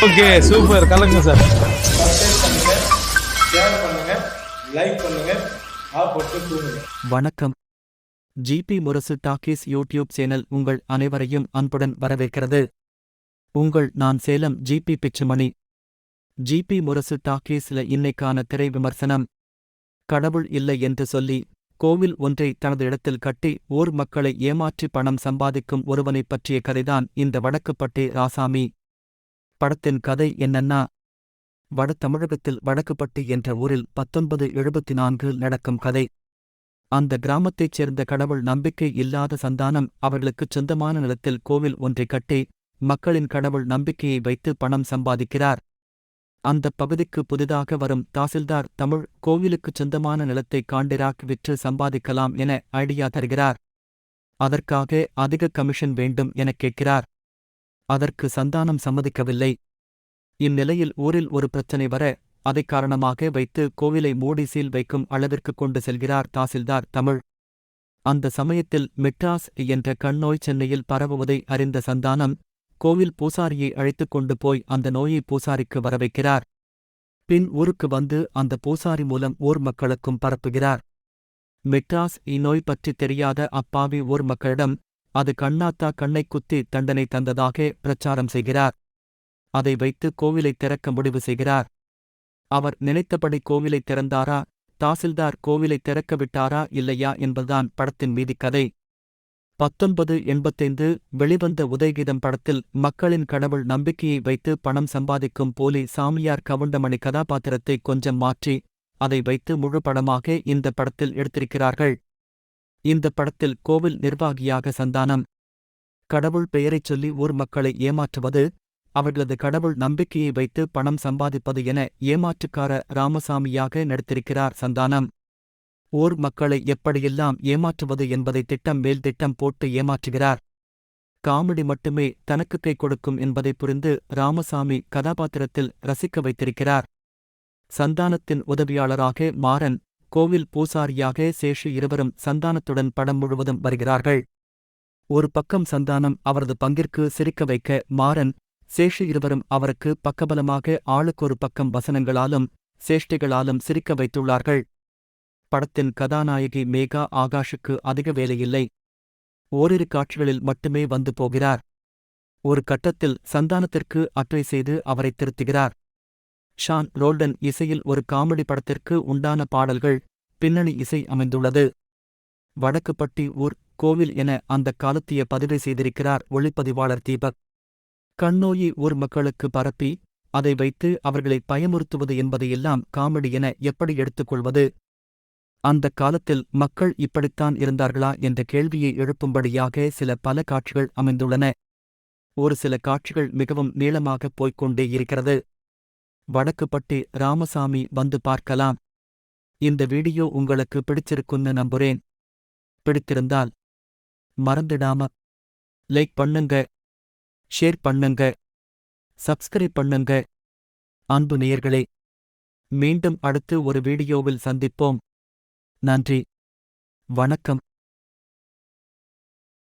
Okay super கலங்க sir. Share பண்ணுங்க, like பண்ணுங்க, ஆப்போட்டு தூங்குங்க. வணக்கம். ஜிபி முரசு டாக்கீஸ் யூடியூப் சேனல் உங்கள் அனைவரையும் அன்புடன் வரவேற்கிறது. நான் சேலம் ஜிபி பிச்சுமணி. ஜிபி முரசு டாக்கீஸ்ல இன்னைக்கான திரை விமர்சனம். கடவுள் இல்லை என்று சொல்லி கோவில் ஒன்றை தனது இடத்தில் கட்டி ஊர் மக்களை ஏமாற்றி பணம் சம்பாதிக்கும் ஒருவனைப் பற்றிய கதைதான் இந்த வடக்குப்பட்டி ராசாமி படத்தின் கதை. என்னன்னா, வட தமிழகத்தில் வடக்குப்பட்டி என்ற ஊரில் 1974 நடக்கும் கதை. அந்த கிராமத்தைச் சேர்ந்த கடவுள் நம்பிக்கை இல்லாத சந்தானம் அவர்களுக்குச் சொந்தமான நிலத்தில் கோவில் ஒன்றை கட்டி மக்களின் கடவுள் நம்பிக்கையை வைத்து பணம் சம்பாதிக்கிறார். அந்த பகுதிக்கு புதிதாக வரும் தாசில்தார் தமிழ் கோவிலுக்குச் சொந்தமான நிலத்தை காண்டிராக் விற்று சம்பாதிக்கலாம் என ஐடியா தருகிறார். அதற்காக அதிக கமிஷன் வேண்டும் எனக் கேட்கிறார். அதற்கு சந்தானம் சம்மதிக்கவில்லை. இந்நிலையில் ஊரில் ஒரு பிரச்சனை வர அதைக் காரணமாக வைத்து கோவிலை மூடி சீல் வைக்கும் அளவிற்கு கொண்டு செல்கிறார் தாசில்தார் தமிழ். அந்த சமயத்தில் மிட்ராஸ் என்ற கண்ணோய் சென்னையில் பரவுவதை அறிந்த சந்தானம் கோவில் பூசாரியை அழைத்துக் கொண்டு போய் அந்த நோயை பூசாரிக்கு வரவைக்கிறார். பின் ஊருக்கு வந்து அந்த பூசாரி மூலம் ஊர் மக்களுக்கும் பரப்புகிறார். மிட்ராஸ் இந்நோய் பற்றி தெரியாத அப்பாவி ஊர் மக்களிடம் அது கண்ணாத்தா கண்ணைக் குத்தி தண்டனை தந்ததாக பிரச்சாரம் செய்கிறார். அதை வைத்து கோவிலை திறக்க முடிவு செய்கிறார். அவர் நினைத்தபடி கோவிலை திறந்தாரா, தாசில்தார் கோவிலை திறக்க விட்டாரா இல்லையா என்பதுதான் படத்தின் மீதி கதை. 1985 வெளிவந்த உதயகீதம் படத்தில் மக்களின் கடவுள் நம்பிக்கையை வைத்து பணம் சம்பாதிக்கும் போலி சாமியார் கவுண்டமணி கதாபாத்திரத்தை கொஞ்சம் மாற்றி அதை வைத்து முழு படமாக இந்த படத்தில் எடுத்திருக்கிறார்கள். இந்த படத்தில் கோவில் நிர்வாகியாக சந்தானம் கடவுள் பெயரைச் சொல்லி ஊர் மக்களை ஏமாற்றுவது, அவர்களது கடவுள் நம்பிக்கையை வைத்து பணம் சம்பாதிப்பது என ஏமாற்றுக்கார ராமசாமியாக நடித்திருக்கிறார் சந்தானம். ஊர் மக்களை எப்படியெல்லாம் ஏமாற்றுவது என்பதை திட்டம் மேல் திட்டம் போட்டு ஏமாற்றுகிறார். காமெடி மட்டுமே தனக்கு கை கொடுக்கும் என்பதை புரிந்து ராமசாமி கதாபாத்திரத்தில் ரசிக்க வைத்திருக்கிறார். சந்தானத்தின் உதவியாளராக மாறன், கோவில் பூசாரியாக சேஷு இருவரும் சந்தானத்துடன் படம் முழுவதும் வருகிறார்கள். ஒரு பக்கம் சந்தானம் அவரது பங்கிற்கு சிரிக்க வைக்க மாறன், சேஷு இருவரும் அவருக்கு பக்கபலமாக ஆளுக்கொரு பக்கம் வசனங்களாலும் சேஷ்டைகளாலும் சிரிக்க வைத்துள்ளார்கள். படத்தின் கதாநாயகி மேகா ஆகாஷுக்கு அதிக வேலையில்லை. ஓரிரு காட்சிகளில் மட்டுமே வந்து போகிறார். ஒரு கட்டத்தில் சந்தானத்திற்கு அற்றை செய்து அவரை திருத்துகிறார். ஷான் ரோல்டன் இசையில் ஒரு காமெடி படத்திற்கு உண்டான பாடல்கள், பின்னணி இசை அமைந்துள்ளது. வடக்குப்பட்டி ஊர் கோவில் என அந்த காலத்திய பதிவை செய்திருக்கிறார் ஒளிப்பதிவாளர் தீபக். கண்ணோயி ஊர் மக்களுக்கு பரப்பி அதை வைத்து அவர்களை பயமுறுத்துவது என்பதையெல்லாம் காமெடி என எப்படி எடுத்துக்கொள்வது? அந்த காலத்தில் மக்கள் இப்படித்தான் இருந்தார்களா என்ற கேள்வியை எழுப்பும்படியாக பல காட்சிகள் அமைந்துள்ளன. ஒரு சில காட்சிகள் மிகவும் நீளமாகப் போய்க்கொண்டே இருக்கிறது. வடக்குப்பட்டி ராமசாமி வந்து பார்க்கலாம். இந்த வீடியோ உங்களுக்கு பிடிச்சிருக்குன்னு நம்புறேன். பிடித்திருந்தால் மறந்துடாம லைக் பண்ணுங்க, ஷேர் பண்ணுங்க, சப்ஸ்கிரைப் பண்ணுங்க. அன்பு நேயர்களே, மீண்டும் அடுத்து ஒரு வீடியோவில் சந்திப்போம். நன்றி, வணக்கம்.